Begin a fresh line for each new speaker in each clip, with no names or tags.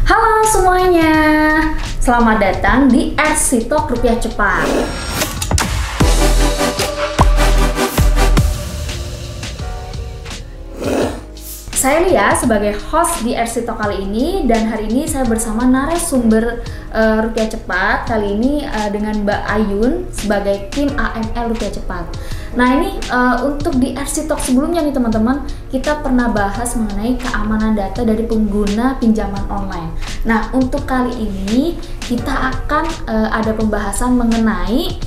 Halo semuanya, selamat datang di RC Talk Rupiah Cepat. Saya Lia sebagai host di RC Talk kali ini, dan hari ini saya bersama narasumber Rupiah Cepat. Kali ini dengan Mbak Ayun sebagai tim AML Rupiah Cepat. Nah ini untuk di RC Talk sebelumnya nih teman-teman, kita pernah bahas mengenai keamanan data dari pengguna pinjaman online. Nah untuk kali ini kita akan ada pembahasan mengenai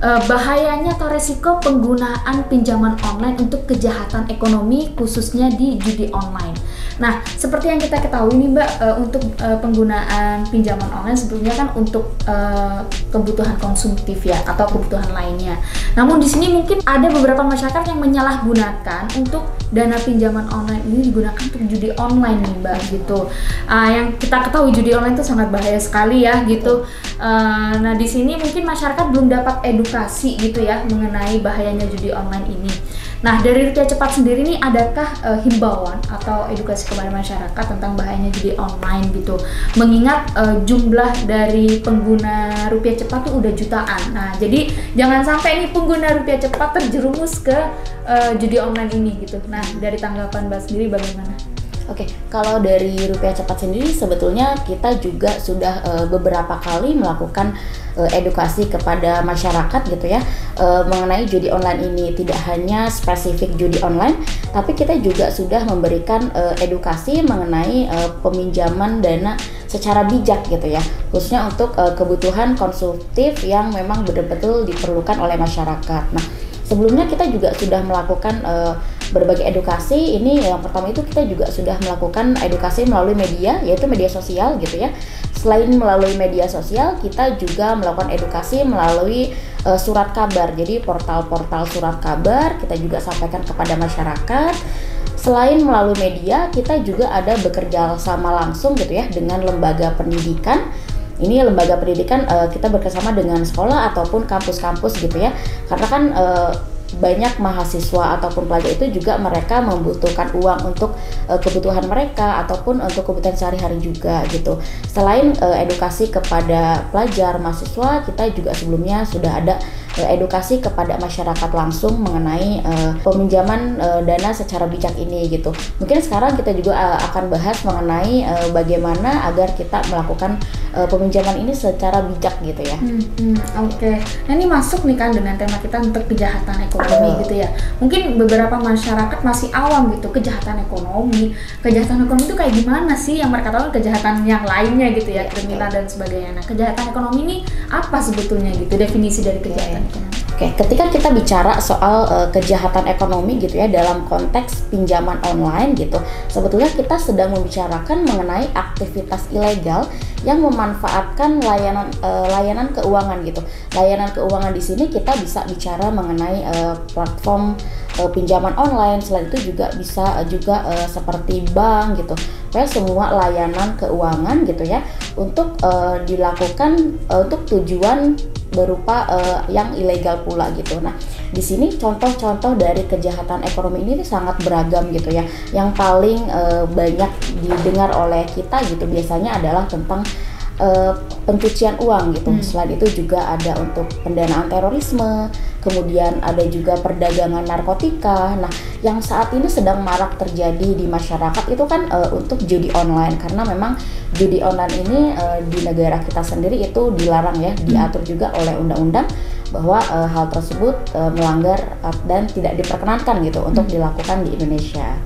bahayanya atau resiko penggunaan pinjaman online untuk kejahatan ekonomi khususnya di judi online. Nah, seperti yang kita ketahui nih Mbak, untuk penggunaan pinjaman online sebelumnya kan untuk kebutuhan konsumtif ya atau kebutuhan lainnya. Namun di sini mungkin ada beberapa masyarakat yang menyalahgunakan untuk dana pinjaman online ini digunakan untuk judi online nih Mbak gitu. Yang kita ketahui judi online itu sangat bahaya sekali ya gitu. Nah di sini mungkin masyarakat belum dapat edukasi gitu ya mengenai bahayanya judi online ini. Nah dari Rupiah Cepat sendiri nih, adakah himbauan atau edukasi kepada masyarakat tentang bahayanya judi online gitu? Mengingat jumlah dari pengguna Rupiah Cepat tuh udah jutaan. Nah jadi jangan sampai nih pengguna Rupiah Cepat terjerumus ke judi online ini gitu. Nah dari tanggapan Mbak sendiri bagaimana?
Oke, kalau dari Rupiah Cepat sendiri sebetulnya kita juga sudah beberapa kali melakukan edukasi kepada masyarakat gitu ya mengenai judi online ini. Tidak hanya spesifik judi online, tapi kita juga sudah memberikan edukasi mengenai peminjaman dana secara bijak gitu ya, khususnya untuk kebutuhan konsumtif yang memang betul-betul diperlukan oleh masyarakat. Nah, sebelumnya kita juga sudah melakukan berbagai edukasi. Ini yang pertama itu kita juga sudah melakukan edukasi melalui media, yaitu media sosial gitu ya. Selain melalui media sosial, kita juga melakukan edukasi melalui surat kabar. Jadi portal-portal surat kabar kita juga sampaikan kepada masyarakat. Selain melalui media, kita juga ada bekerja sama langsung gitu ya dengan lembaga pendidikan. Ini lembaga pendidikan kita bekerjasama dengan sekolah ataupun kampus-kampus gitu ya, karena kan banyak mahasiswa ataupun pelajar itu juga mereka membutuhkan uang untuk kebutuhan mereka ataupun untuk kebutuhan sehari-hari juga gitu. Selain edukasi kepada pelajar, mahasiswa, kita juga sebelumnya sudah ada edukasi kepada masyarakat langsung mengenai peminjaman dana secara bijak ini gitu. Mungkin sekarang kita juga akan bahas mengenai bagaimana agar kita melakukan peminjaman ini secara bijak gitu ya.
Oke. Nah ini masuk nih kan dengan tema kita untuk kejahatan ekonomi gitu ya. Mungkin beberapa masyarakat masih awam gitu, kejahatan ekonomi. Kejahatan ekonomi itu kayak gimana sih? Yang mereka tahu kejahatan yang lainnya gitu ya, kriminal dan sebagainya. Nah kejahatan ekonomi ini apa sebetulnya gitu, definisi dari kejahatan ekonomi?
Oke, ketika kita bicara soal kejahatan ekonomi gitu ya dalam konteks pinjaman online gitu, sebetulnya kita sedang membicarakan mengenai aktivitas ilegal yang memanfaatkan layanan keuangan gitu. Layanan keuangan di sini kita bisa bicara mengenai platform pinjaman online. Selain itu juga bisa seperti bank gitu. Kayak semua layanan keuangan gitu ya untuk dilakukan untuk tujuan berupa yang ilegal pula gitu. Nah, di sini contoh-contoh dari kejahatan ekonomi ini sangat beragam gitu ya. Yang paling banyak didengar oleh kita gitu biasanya adalah tentang pencucian uang gitu. Selain itu juga ada untuk pendanaan terorisme, kemudian ada juga perdagangan narkotika. Nah, yang saat ini sedang marak terjadi di masyarakat itu kan untuk judi online, karena memang judi online ini di negara kita sendiri itu dilarang ya, diatur juga oleh undang-undang bahwa hal tersebut melanggar dan tidak diperkenankan gitu untuk dilakukan di Indonesia.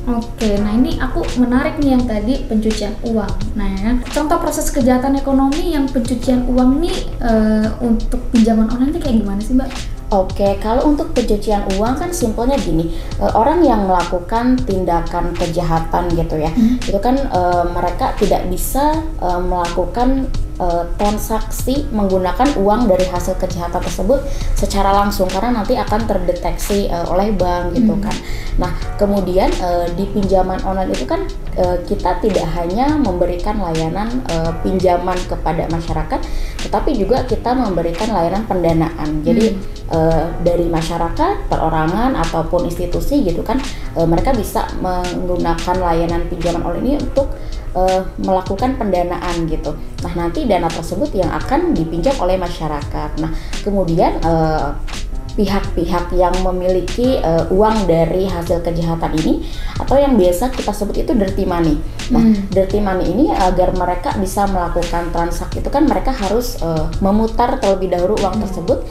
Oke, nah ini aku menarik nih yang tadi pencucian uang. Nah ya, contoh proses kejahatan ekonomi yang pencucian uang nih untuk pinjaman online itu kayak gimana sih Mbak?
Oke, kalau untuk pencucian uang kan simpelnya gini, orang yang melakukan tindakan kejahatan gitu ya, itu kan mereka tidak bisa melakukan transaksi menggunakan uang dari hasil kejahatan tersebut secara langsung, karena nanti akan terdeteksi oleh bank gitu kan. Nah kemudian di pinjaman online itu kan kita tidak hanya memberikan layanan pinjaman kepada masyarakat, tetapi juga kita memberikan layanan pendanaan. Jadi dari masyarakat, perorangan ataupun institusi gitu kan, mereka bisa menggunakan layanan pinjaman online ini untuk melakukan pendanaan gitu. Nah, nanti dana tersebut yang akan dipinjam oleh masyarakat. Nah, kemudian pihak-pihak yang memiliki uang dari hasil kejahatan ini, atau yang biasa kita sebut itu dirty money. Nah, dirty money ini agar mereka bisa melakukan transaksi itu kan mereka harus memutar terlebih dahulu uang tersebut,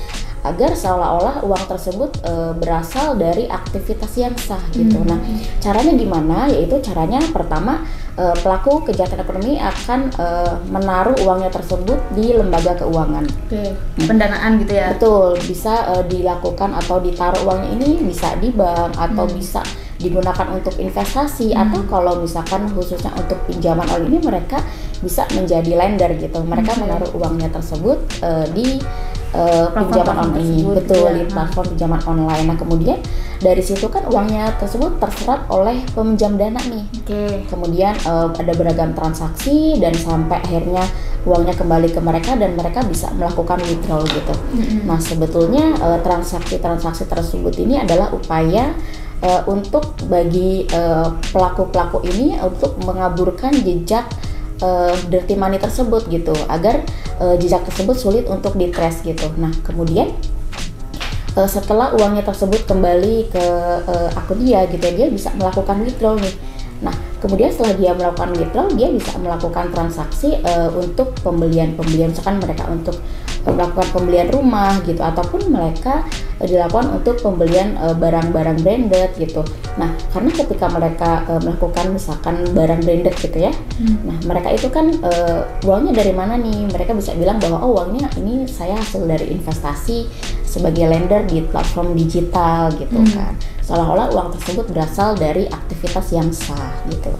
agar seolah-olah uang tersebut berasal dari aktivitas yang sah gitu. Nah, caranya gimana? Yaitu caranya pertama, pelaku kejahatan ekonomi akan menaruh uangnya tersebut di lembaga keuangan.
Pendanaan gitu ya?
Betul, bisa dilakukan atau ditaruh uangnya ini bisa di bank atau bisa digunakan untuk investasi, atau kalau misalkan khususnya untuk pinjaman online ini mereka bisa menjadi lender gitu. Mereka menaruh uangnya tersebut di pinjaman online, betul, di platform pinjaman online. Nah, kemudian dari situ kan uangnya tersebut terserap oleh peminjam dana nih. Kemudian ada beragam transaksi dan sampai akhirnya uangnya kembali ke mereka dan mereka bisa melakukan withdrawal gitu. Nah, sebetulnya transaksi-transaksi tersebut ini adalah upaya untuk bagi pelaku-pelaku ini untuk mengaburkan jejak dirty money tersebut gitu, agar jejak tersebut sulit untuk di-trace gitu. Nah, kemudian setelah uangnya tersebut kembali ke akun dia gitu, dia bisa melakukan withdrawal nih. Nah, kemudian setelah dia melakukan withdrawal, dia bisa melakukan transaksi untuk pembelian, misalkan mereka untuk melakukan pembelian rumah gitu, ataupun mereka dilakukan untuk pembelian barang-barang branded gitu. Nah, karena ketika mereka melakukan misalkan barang branded gitu ya, nah mereka itu kan uangnya dari mana nih? Mereka bisa bilang bahwa uangnya ini saya hasil dari investasi sebagai lender di platform digital gitu kan. Seolah-olah uang tersebut berasal dari aktivitas yang sah gitu.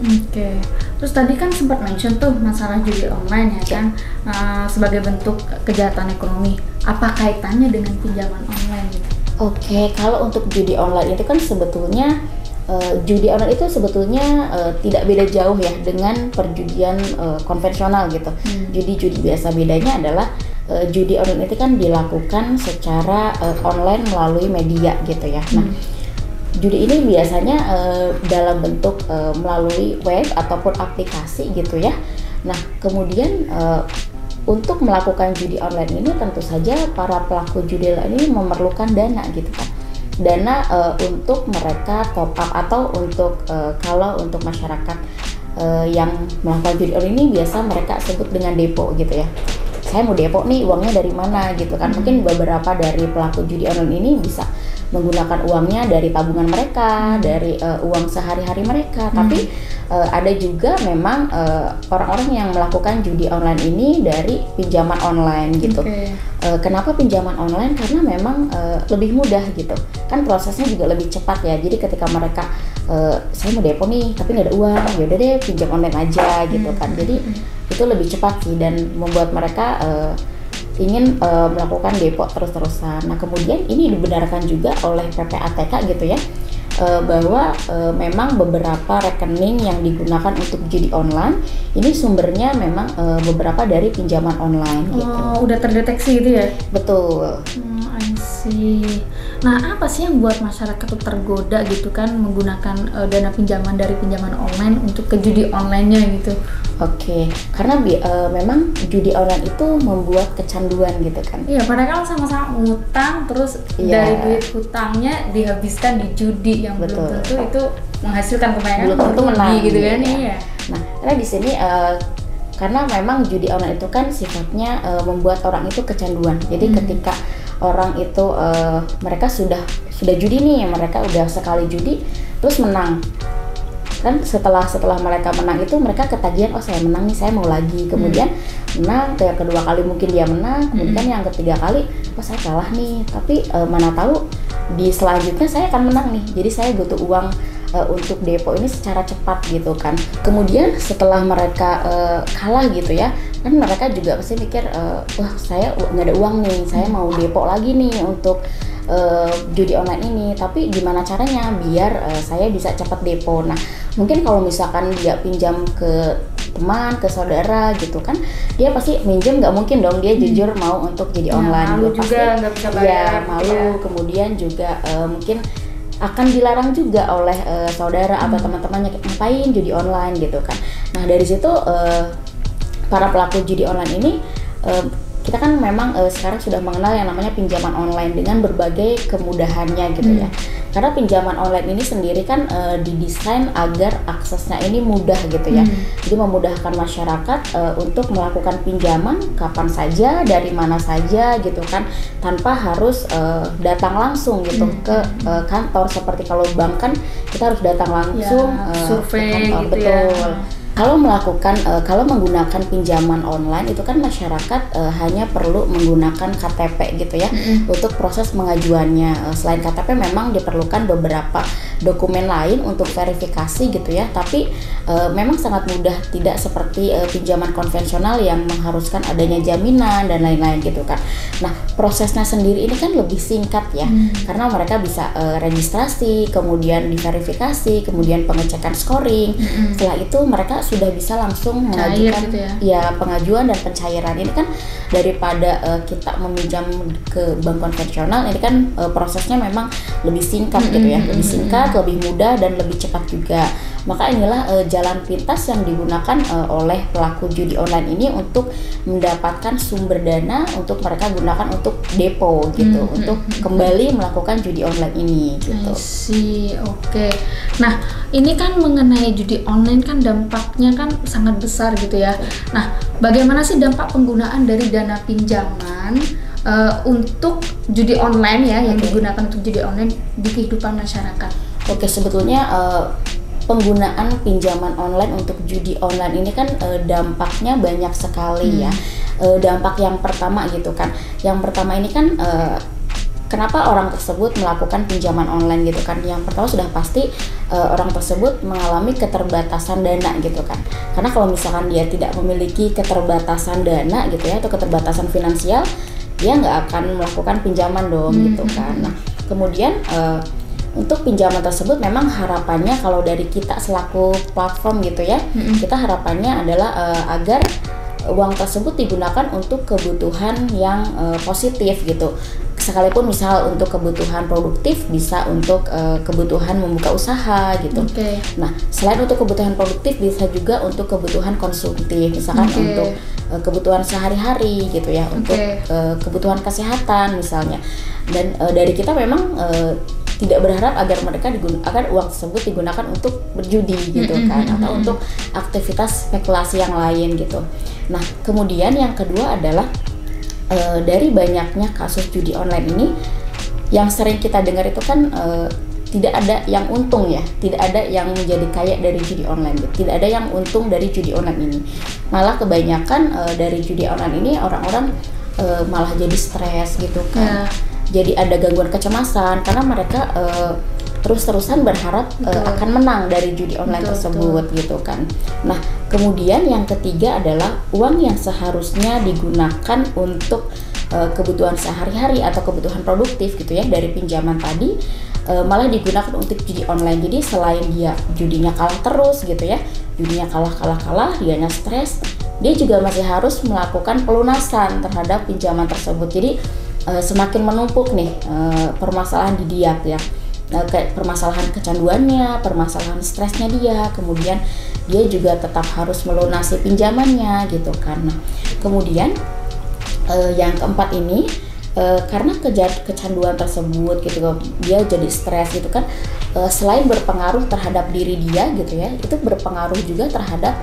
Terus tadi kan sempat mention tuh masalah judi online ya kan, sebagai bentuk kejahatan ekonomi. Apa kaitannya dengan pinjaman online gitu?
Kalau untuk judi online itu kan sebetulnya judi online itu sebetulnya tidak beda jauh ya dengan perjudian konvensional gitu. Judi-judi biasa, bedanya adalah judi online itu kan dilakukan secara online melalui media gitu ya. Nah, judi ini biasanya dalam bentuk melalui web ataupun aplikasi gitu ya. Nah, kemudian untuk melakukan judi online ini tentu saja para pelaku judi online ini memerlukan dana gitu kan. Dana untuk mereka top up, atau untuk kalau untuk masyarakat yang melakukan judi online ini biasa mereka sebut dengan depo gitu ya. Saya mau depo nih, uangnya dari mana gitu kan. Mungkin beberapa dari pelaku judi online ini bisa menggunakan uangnya dari tabungan mereka, dari uang sehari-hari mereka. Tapi ada juga memang orang-orang yang melakukan judi online ini dari pinjaman online gitu. Kenapa pinjaman online? Karena memang lebih mudah gitu. Kan prosesnya juga lebih cepat ya. Jadi ketika mereka saya mau depo nih, tapi nggak ada uang, ya udah deh pinjam online aja gitu kan. Jadi itu lebih cepat sih dan membuat mereka ingin melakukan depo terus-terusan. Nah, kemudian ini dibenarkan juga oleh PPATK gitu ya, bahwa memang beberapa rekening yang digunakan untuk judi online ini sumbernya memang beberapa dari pinjaman online gitu.
Udah terdeteksi gitu ya?
Betul.
I see. Nah, apa sih yang buat masyarakat tuh tergoda gitu kan menggunakan dana pinjaman dari pinjaman online untuk ke judi online-nya gitu?
Karena memang judi online itu membuat kecanduan gitu kan.
Iya, padahal sama-sama ngutang, terus dari duit hutangnya dihabiskan di judi yang belum tentu itu menghasilkan kebanyakan,
belum tentu menang
gitu kan. Iya.
Nah, karena di sini karena memang judi online itu kan sifatnya membuat orang itu kecanduan. Jadi ketika orang itu mereka sudah judi nih, mereka udah sekali judi terus menang. Kan setelah mereka menang itu mereka ketagihan, saya menang nih, saya mau lagi. Kemudian menang, yang kedua kali mungkin dia menang, kemudian yang ketiga kali saya kalah nih, tapi mana tahu di selanjutnya saya akan menang nih, jadi saya butuh uang untuk depo ini secara cepat gitu kan. Kemudian setelah mereka kalah gitu ya, kan mereka juga pasti mikir, wah saya nggak ada uang nih, saya mau depo lagi nih untuk judi online ini, tapi gimana caranya biar saya bisa cepat depo. Nah, mungkin kalau misalkan dia pinjam ke teman, ke saudara gitu kan, dia pasti minjem, nggak mungkin dong dia jujur mau untuk jadi online.
Malu juga nggak bisa bayar.
Malu. Kemudian juga mungkin akan dilarang juga oleh saudara atau teman-temannya, ngapain judi online gitu kan. Nah dari situ para pelaku judi online ini kita kan memang sekarang sudah mengenal yang namanya pinjaman online dengan berbagai kemudahannya gitu ya. Karena pinjaman online ini sendiri kan didesain agar aksesnya ini mudah gitu ya. Jadi memudahkan masyarakat untuk melakukan pinjaman kapan saja, dari mana saja gitu kan, tanpa harus datang langsung gitu ke kantor. Seperti kalau bank kan kita harus datang langsung
survei
ke kantor,
gitu
betul.
ya.
Kalau menggunakan pinjaman online itu kan masyarakat hanya perlu menggunakan KTP gitu ya untuk proses pengajuannya. Selain KTP memang diperlukan beberapa dokumen lain untuk verifikasi gitu ya. Tapi memang sangat mudah, tidak seperti pinjaman konvensional yang mengharuskan adanya jaminan dan lain-lain gitu kan. Nah prosesnya sendiri ini kan lebih singkat ya, karena mereka bisa registrasi, kemudian diverifikasi, kemudian pengecekan scoring. Setelah itu mereka sudah bisa langsung mengajukan
gitu ya?
Pengajuan dan pencairan. Ini kan daripada kita meminjam ke bank konvensional, ini kan prosesnya memang lebih singkat gitu ya, lebih singkat, lebih mudah dan lebih cepat juga. Maka inilah jalan pintas yang digunakan oleh pelaku judi online ini untuk mendapatkan sumber dana untuk mereka gunakan untuk depo gitu, untuk kembali melakukan judi online ini gitu.
Oke. Nah, ini kan mengenai judi online kan dampaknya kan sangat besar gitu ya. Nah, bagaimana sih dampak penggunaan dari dana pinjaman untuk judi online ya, yang digunakan untuk judi online di kehidupan masyarakat?
Oke, sebetulnya penggunaan pinjaman online untuk judi online ini kan dampaknya banyak sekali ya. Dampak yang pertama gitu kan. Yang pertama ini kan kenapa orang tersebut melakukan pinjaman online gitu kan. Yang pertama sudah pasti orang tersebut mengalami keterbatasan dana gitu kan. Karena kalau misalkan dia tidak memiliki keterbatasan dana gitu ya, atau keterbatasan finansial, dia nggak akan melakukan pinjaman dong gitu kan. Nah kemudian untuk pinjaman tersebut memang harapannya kalau dari kita selaku platform gitu ya, kita harapannya adalah agar uang tersebut digunakan untuk kebutuhan yang positif gitu. Sekalipun misal untuk kebutuhan produktif, bisa untuk kebutuhan membuka usaha gitu. Nah selain untuk kebutuhan produktif, bisa juga untuk kebutuhan konsumtif, misalkan untuk kebutuhan sehari-hari gitu ya, untuk kebutuhan kesehatan misalnya. Dan dari kita memang tidak berharap agar agar uang tersebut digunakan untuk berjudi gitu kan, atau untuk aktivitas spekulasi yang lain gitu. Nah kemudian yang kedua adalah dari banyaknya kasus judi online ini, yang sering kita dengar itu kan tidak ada yang untung ya, tidak ada yang menjadi kaya dari judi online gitu. Tidak ada yang untung dari judi online ini. Malah kebanyakan dari judi online ini orang-orang malah jadi stres gitu kan. Jadi ada gangguan kecemasan karena mereka terus-terusan berharap akan menang dari judi online tersebut gitu kan. Nah kemudian yang ketiga adalah uang yang seharusnya digunakan untuk kebutuhan sehari-hari atau kebutuhan produktif gitu ya dari pinjaman tadi, malah digunakan untuk judi online. Jadi selain dia judinya kalah terus gitu ya, judinya kalah, dianya stres, dia juga masih harus melakukan pelunasan terhadap pinjaman tersebut. Jadi semakin menumpuk nih permasalahan di dia ya, kayak permasalahan kecanduannya, permasalahan stresnya dia, kemudian dia juga tetap harus melunasi pinjamannya gitu kan. Nah, kemudian yang keempat ini karena kecanduan tersebut gitu, dia jadi stres gitu kan, selain berpengaruh terhadap diri dia gitu ya, itu berpengaruh juga terhadap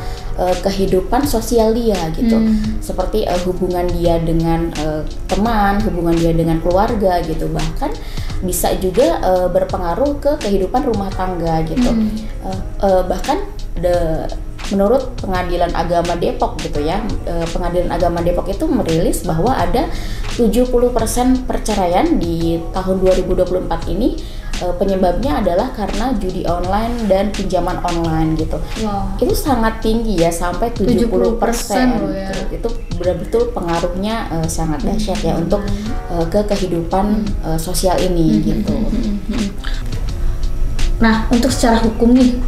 kehidupan sosial dia gitu, seperti hubungan dia dengan teman, hubungan dia dengan keluarga gitu, bahkan bisa juga berpengaruh ke kehidupan rumah tangga gitu. Bahkan menurut Pengadilan Agama Depok gitu ya, Pengadilan Agama Depok itu merilis bahwa ada 70% perceraian di tahun 2024 ini penyebabnya adalah karena judi online dan pinjaman online gitu. Itu sangat tinggi ya, sampai 70%.
Ya.
Itu betul-betul pengaruhnya sangat dahsyat ya untuk ke kehidupan sosial ini gitu.
Nah, untuk secara hukum nih,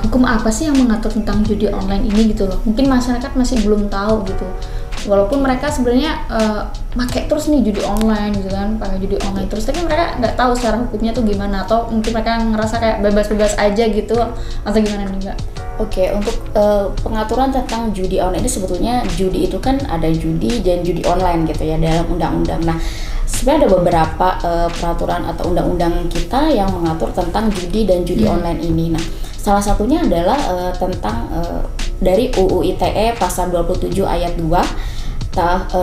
hukum apa sih yang mengatur tentang judi online ini gitu loh? Mungkin masyarakat masih belum tahu gitu. Walaupun mereka sebenarnya pakai terus nih judi online gitu kan, pakai judi online terus, tapi mereka nggak tahu secara hukumnya tuh gimana, atau mungkin mereka ngerasa kayak bebas-bebas aja gitu, atau gimana nih Mbak?
Oke, untuk pengaturan tentang judi online ini sebetulnya judi itu kan ada judi dan judi online gitu ya dalam undang-undang. Nah, sebenarnya ada beberapa peraturan atau undang-undang kita yang mengatur tentang judi dan judi online ini. Nah, salah satunya adalah tentang dari UU ITE pasal 27 ayat 2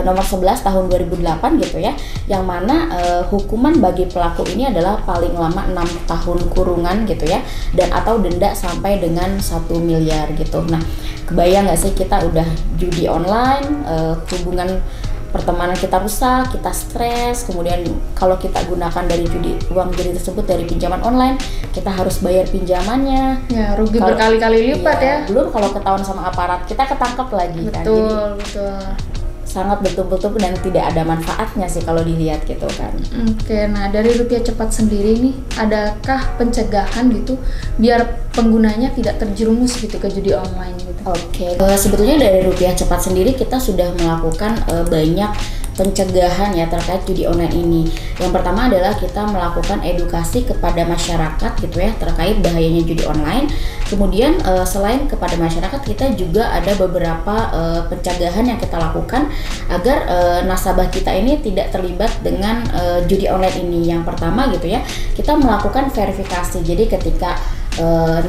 nomor 11 tahun 2008 gitu ya, yang mana hukuman bagi pelaku ini adalah paling lama 6 tahun kurungan gitu ya, dan atau denda sampai dengan 1 miliar gitu. Nah, kebayang nggak sih kita udah judi online, hubungan pertemanan kita rusak, kita stres, kemudian kalau kita gunakan dari judi, uang judi tersebut dari pinjaman online, kita harus bayar pinjamannya.
Ya, rugi berkali-kali lipat ya.
Belum kalau ketahuan sama aparat, kita ketangkep lagi kan. Jadi,
betul.
sangat betul-betul dan tidak ada manfaatnya sih kalau dilihat gitu kan.
Oke, nah dari Rupiah Cepat sendiri nih, adakah pencegahan gitu biar penggunanya tidak terjerumus gitu ke judi online gitu?
Oke, sebetulnya dari Rupiah Cepat sendiri kita sudah melakukan banyak pencegahan ya terkait judi online ini. Yang pertama adalah kita melakukan edukasi kepada masyarakat gitu ya terkait bahayanya judi online. Kemudian selain kepada masyarakat, kita juga ada beberapa pencegahan yang kita lakukan agar nasabah kita ini tidak terlibat dengan judi online ini. Yang pertama gitu ya, kita melakukan verifikasi. Jadi ketika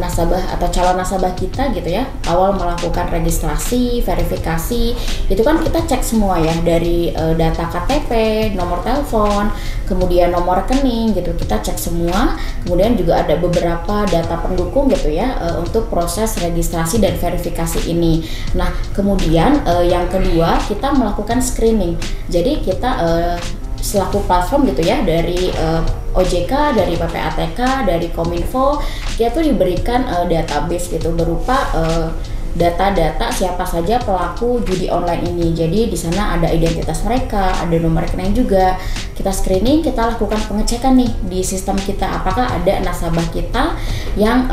nasabah atau calon nasabah kita gitu ya awal melakukan registrasi, verifikasi, itu kan kita cek semua ya dari data KTP, nomor telepon, kemudian nomor rekening gitu, kita cek semua. Kemudian juga ada beberapa data pendukung gitu ya untuk proses registrasi dan verifikasi ini. Nah, kemudian yang kedua kita melakukan screening. Jadi kita selaku platform gitu ya dari OJK, dari PPATK, dari Kominfo, dia tuh diberikan database gitu berupa data-data siapa saja pelaku judi online ini. Jadi di sana ada identitas mereka, ada nomor rekening juga. Kita screening, kita lakukan pengecekan nih di sistem kita apakah ada nasabah kita yang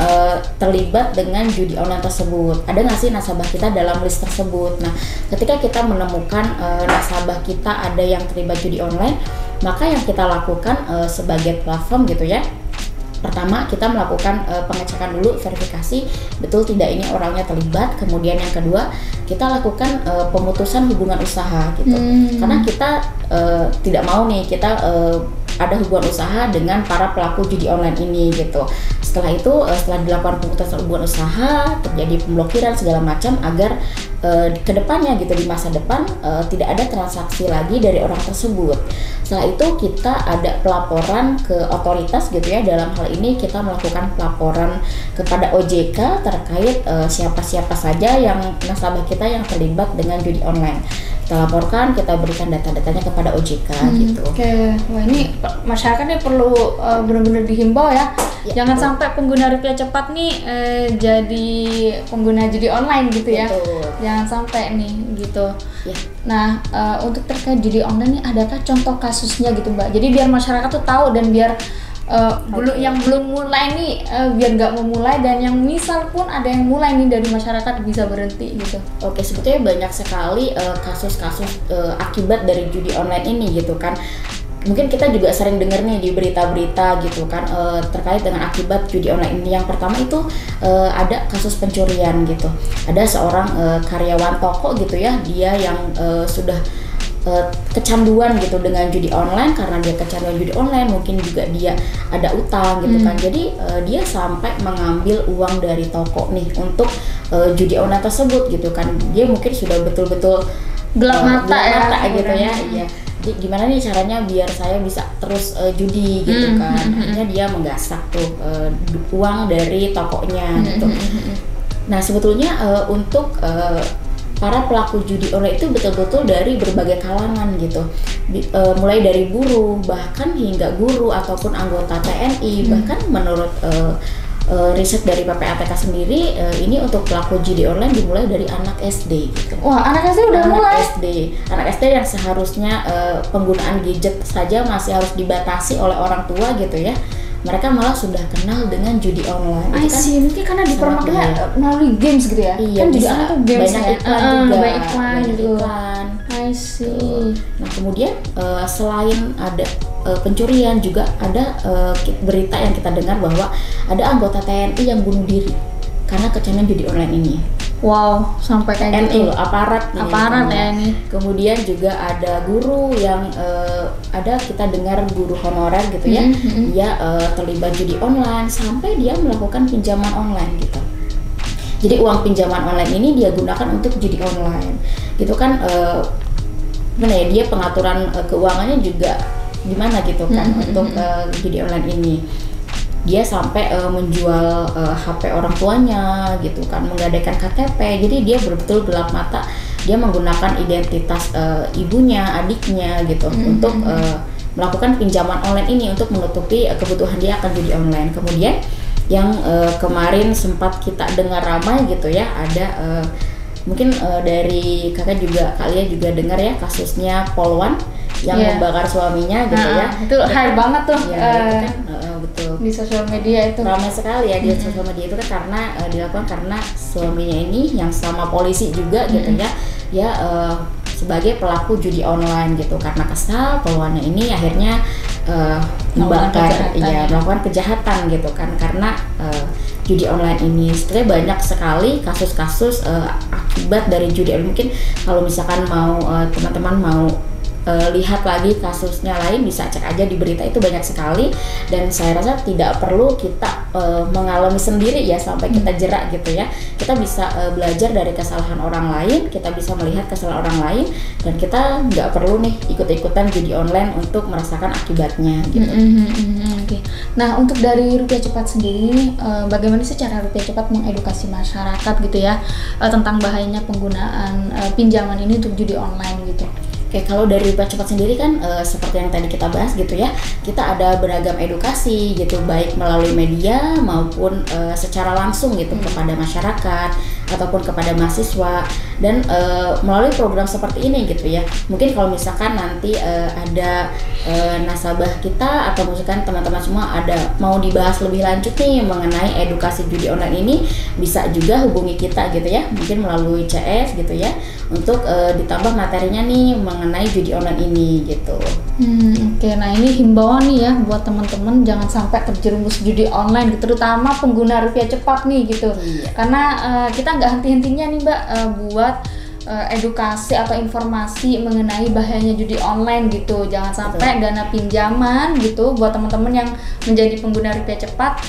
terlibat dengan judi online tersebut. Ada nggak sih nasabah kita dalam list tersebut? Nah, ketika kita menemukan nasabah kita ada yang terlibat judi online, maka yang kita lakukan sebagai platform gitu ya, pertama kita melakukan pengecekan dulu, verifikasi betul tidak ini orangnya terlibat. Kemudian yang kedua kita lakukan pemutusan hubungan usaha gitu, karena kita tidak mau nih kita ada hubungan usaha dengan para pelaku judi online ini gitu. Setelah itu setelah dilakukan pemutusan hubungan usaha, terjadi pemblokiran segala macam agar kedepannya gitu di masa depan tidak ada transaksi lagi dari orang tersebut. Setelah itu kita ada pelaporan ke otoritas gitu ya. Dalam hal ini kita melakukan pelaporan kepada OJK terkait siapa-siapa saja yang nasabah kita yang terlibat dengan judi online. Kita laporkan, kita berikan data-datanya kepada OJK gitu.
Oke, wah ini masyarakat nih perlu benar-benar dihimbau ya. Jangan sampai pengguna Rupiah Cepat nih jadi pengguna judi online gitu ya.
Betul.
Jangan sampai nih gitu.
Ya.
Nah, untuk terkait judi online nih adakah contoh kasusnya gitu Mbak? Jadi biar masyarakat tuh tahu dan biar yang belum mulai nih biar nggak memulai, dan yang misal pun ada yang mulai nih dari masyarakat bisa berhenti gitu.
Oke, sebetulnya banyak sekali kasus-kasus akibat dari judi online ini gitu kan. Mungkin kita juga sering dengar nih di berita-berita gitu kan terkait dengan akibat judi online ini. Yang pertama itu ada kasus pencurian gitu. Ada seorang karyawan toko gitu ya, dia yang sudah kecanduan gitu dengan judi online. Karena dia kecanduan judi online, mungkin juga dia ada utang gitu kan. Jadi dia sampai mengambil uang dari toko nih untuk judi online tersebut gitu kan. Dia mungkin sudah betul-betul
gelap mata
gitu ya. Iya. Jadi gimana nih caranya biar saya bisa terus judi gitu kan. Akhirnya dia menggasak tuh uang dari tokonya gitu. Nah, sebetulnya untuk para pelaku judi online itu betul-betul dari berbagai kalangan gitu, mulai dari buruh, bahkan hingga guru ataupun anggota TNI. Bahkan menurut riset dari PPATK sendiri, ini untuk pelaku judi online dimulai dari anak SD gitu.
Wah, anak SD udah mulai?
Anak SD yang seharusnya penggunaan gadget saja masih harus dibatasi oleh orang tua gitu ya, mereka malah sudah kenal dengan judi online.
I see, mungkin karena dipermakanya melalui games gitu ya?
Iya,
kan
bisa
juga tuh games
banyak
ya?
iklan juga.
Banyak iklan gitu. I see.
Nah, kemudian selain ada pencurian, juga ada berita yang kita dengar bahwa ada anggota TNI yang bunuh diri karena kecanduan judi online ini.
Wow, sampai kayak
TNI
gitu.
loh, aparat nih,
Aparat
namanya.
ya ini.
Kemudian juga ada guru yang ada kita dengar guru honorer gitu ya, dia terlibat judi online sampai dia melakukan pinjaman online gitu. Jadi uang pinjaman online ini dia gunakan untuk judi online, gitu kan? Gimana ya, dia pengaturan keuangannya juga gimana gitu kan untuk judi online ini. Dia sampai menjual HP orang tuanya gitu kan, menggadaikan KTP. Jadi dia betul-betul gelap mata, dia menggunakan identitas ibunya, adiknya gitu untuk melakukan pinjaman online ini untuk menutupi kebutuhan dia akan judi online. Kemudian yang kemarin sempat kita dengar ramai gitu ya, ada mungkin dari kakak juga, kalian juga dengar ya kasusnya Polwan yang membakar suaminya gitu ya.
Itu hype banget tuh.
Ya, itu kan betul.
Di sosial media itu
ramai sekali ya di sosial media itu kan, karena dilakukan karena suaminya ini yang sama polisi juga gitu ya, sebagai pelaku judi online gitu. Karena kesal, Polwannya ini akhirnya membakar, melakukan kejahatan gitu kan, karena judi online ini. Sebenarnya banyak sekali kasus-kasus akibat dari judi online. Mungkin kalau misalkan mau teman-teman mau lihat lagi kasusnya lain, bisa cek aja di berita, itu banyak sekali. Dan saya rasa tidak perlu kita mengalami sendiri ya sampai kita jerak gitu ya. Kita bisa belajar dari kesalahan orang lain, kita bisa melihat kesalahan orang lain, dan kita nggak perlu nih ikut-ikutan judi online untuk merasakan akibatnya gitu.
Oke. Nah, untuk dari Rupiah Cepat sendiri, bagaimana sih cara Rupiah Cepat mengedukasi masyarakat gitu ya tentang bahayanya penggunaan pinjaman ini untuk judi online gitu?
Oke, kalau dari Rupiah Cepat sendiri kan seperti yang tadi kita bahas gitu ya, kita ada beragam edukasi gitu, baik melalui media maupun secara langsung gitu kepada masyarakat ataupun kepada mahasiswa, dan melalui program seperti ini gitu ya. Mungkin kalau misalkan nanti ada nasabah kita atau misalkan teman-teman semua ada mau dibahas lebih lanjut nih mengenai edukasi judi online ini, bisa juga hubungi kita gitu ya, mungkin melalui CS gitu ya, untuk ditambah materinya nih mengenai judi online ini gitu.
Oke, nah ini himbauan nih ya buat teman-teman, jangan sampai terjerumus judi online, terutama pengguna Rupiah Cepat nih gitu. Karena kita nggak henti-hentinya nih Mbak buat edukasi atau informasi mengenai bahayanya judi online gitu. Jangan sampai dana pinjaman gitu buat teman-teman yang menjadi pengguna Rupiah Cepat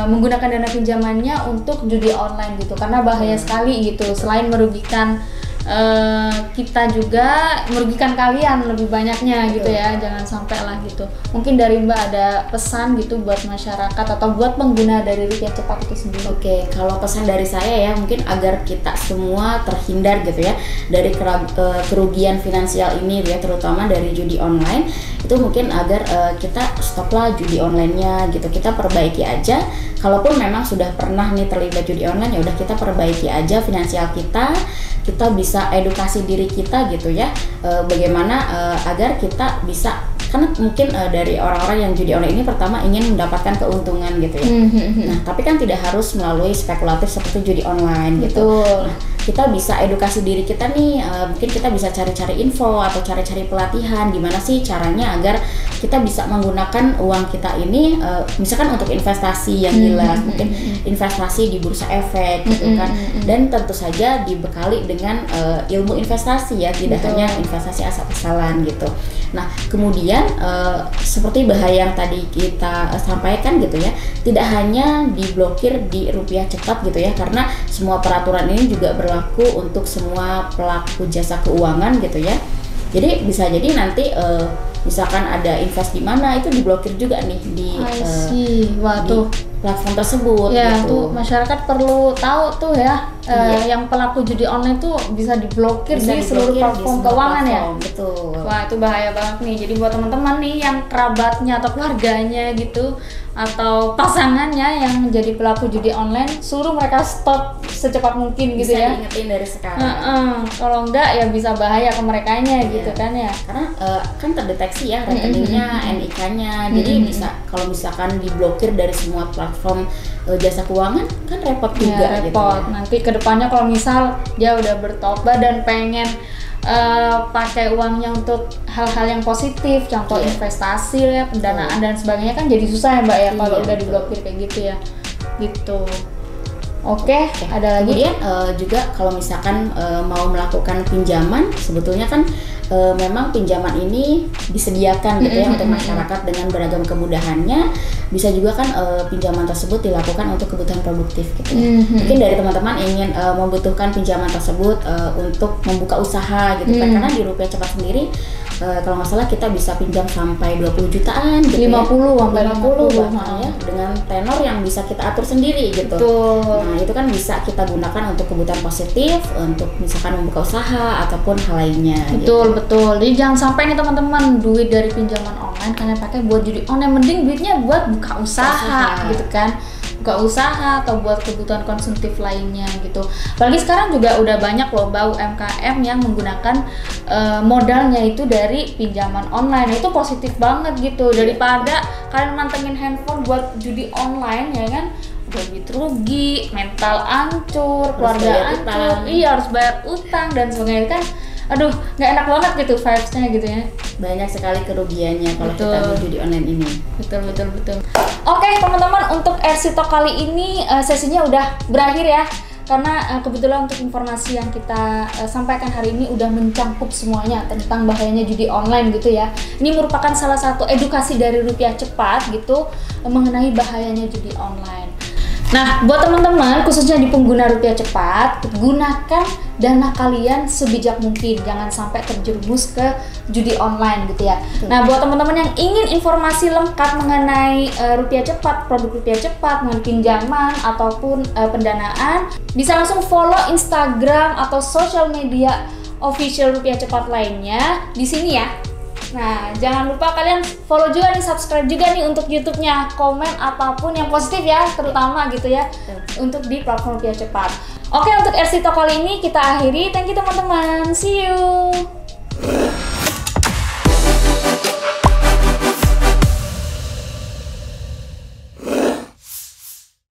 menggunakan dana pinjamannya untuk judi online gitu, karena bahaya sekali gitu. Selain merugikan kita, juga merugikan kalian lebih banyaknya gitu ya. Jangan sampai lah gitu. Mungkin dari Mbak ada pesan gitu buat masyarakat atau buat pengguna dari Rupiah Cepat itu sendiri?
Oke, kalau pesan dari saya ya, mungkin agar kita semua terhindar gitu ya dari kerugian finansial ini ya, terutama dari judi online. Itu mungkin agar kita stoplah judi online-nya gitu, kita perbaiki aja. Kalaupun memang sudah pernah nih terlibat judi online, ya udah kita perbaiki aja finansial kita bisa edukasi diri kita gitu ya, bagaimana agar kita bisa, karena mungkin dari orang-orang yang judi online ini pertama ingin mendapatkan keuntungan gitu ya. Nah, tapi kan tidak harus melalui spekulatif seperti judi online gitu. Nah, kita bisa edukasi diri kita nih, mungkin kita bisa cari-cari info atau cari-cari pelatihan gimana sih caranya agar kita bisa menggunakan uang kita ini misalkan untuk investasi yang jelas, mungkin investasi di bursa efek gitu kan, dan tentu saja dibekali dengan ilmu investasi ya, tidak hanya investasi asal-asalan gitu. Nah, kemudian seperti bahaya yang tadi kita sampaikan gitu ya, tidak hanya diblokir di Rupiah Cepat gitu ya, karena semua peraturan ini juga berlaku untuk semua pelaku jasa keuangan gitu ya. Jadi bisa jadi nanti misalkan ada invest di mana itu diblokir juga nih di platform tersebut.
Ya,
gitu.
tuh masyarakat perlu tahu tuh ya, yang pelaku judi online tuh bisa diblokir di seluruh platform keuangan ya.
Betul.
Wah, itu bahaya banget nih. Jadi buat teman-teman nih yang kerabatnya atau keluarganya gitu atau pasangannya yang menjadi pelaku judi online, suruh mereka stop secepat mungkin gitu ya.
Bisa diingetin dari sekarang.
Kalau enggak ya bisa bahaya ke merekanya gitu kan ya.
Karena kan terdeteksi ya rekeningnya, NIK-nya. Jadi bisa kalau misalkan diblokir dari semua platform jasa keuangan kan repot juga
repot.
gitu. Ya.
Nanti kedepannya kalau misal dia udah bertobat dan pengen pakai uangnya untuk hal-hal yang positif, contoh investasi ya, pendanaan dan sebagainya, kan jadi susah ya Mbak ya kalau udah diblokir kayak gitu ya. Gitu. Oke, ada lagi?
Kemudian juga kalau misalkan mau melakukan pinjaman, sebetulnya kan memang pinjaman ini disediakan gitu ya untuk masyarakat dengan beragam kemudahannya. Bisa juga kan pinjaman tersebut dilakukan untuk kebutuhan produktif gitu ya. Mungkin dari teman-teman ingin membutuhkan pinjaman tersebut untuk membuka usaha gitu kan, karena di Rupiah Cepat sendiri kalau nggak salah kita bisa pinjam sampai 20 jutaan gitu
50 sampai
50 bahkan ya, dengan tenor yang bisa kita atur sendiri gitu.
Betul.
Nah, itu kan bisa kita gunakan untuk kebutuhan positif, untuk misalkan membuka usaha ataupun hal lainnya.
Betul, betul. Jadi jangan sampai nih teman-teman duit dari pinjaman online kalian pakai buat judi online, mending duitnya buat buka usaha gitu kan. Buka usaha atau buat kebutuhan konsumtif lainnya gitu. Apalagi sekarang juga udah banyak loh UMKM yang menggunakan modalnya itu dari pinjaman online. Nah, itu positif banget gitu, daripada kalian mantengin handphone buat judi online ya kan, udah duit rugi, mental hancur, keluarga hancur, iya harus bayar utang dan sebagainya kan. Aduh, nggak enak banget gitu vibes-nya gitu ya.
Banyak sekali kerugiannya kalau kita berjudi online ini.
Betul. Oke teman-teman, untuk RC Talk kali ini sesinya udah berakhir ya. Karena kebetulan untuk informasi yang kita sampaikan hari ini udah mencakup semuanya tentang bahayanya judi online gitu ya. Ini merupakan salah satu edukasi dari Rupiah Cepat gitu mengenai bahayanya judi online. Nah, buat teman-teman khususnya di pengguna Rupiah Cepat, gunakan dana kalian sebijak mungkin, jangan sampai terjerumus ke judi online gitu ya. Nah, buat teman-teman yang ingin informasi lengkap mengenai Rupiah Cepat, produk Rupiah Cepat, mengenai pinjaman ataupun pendanaan, bisa langsung follow Instagram atau sosial media official Rupiah Cepat lainnya di sini ya. Nah, jangan lupa kalian follow juga nih, subscribe juga nih untuk YouTube-nya, komen apapun yang positif ya, terutama gitu ya, untuk di platform Rupiah Cepat. Oke, untuk RC Talk kali ini kita akhiri. Thank you teman-teman. See you.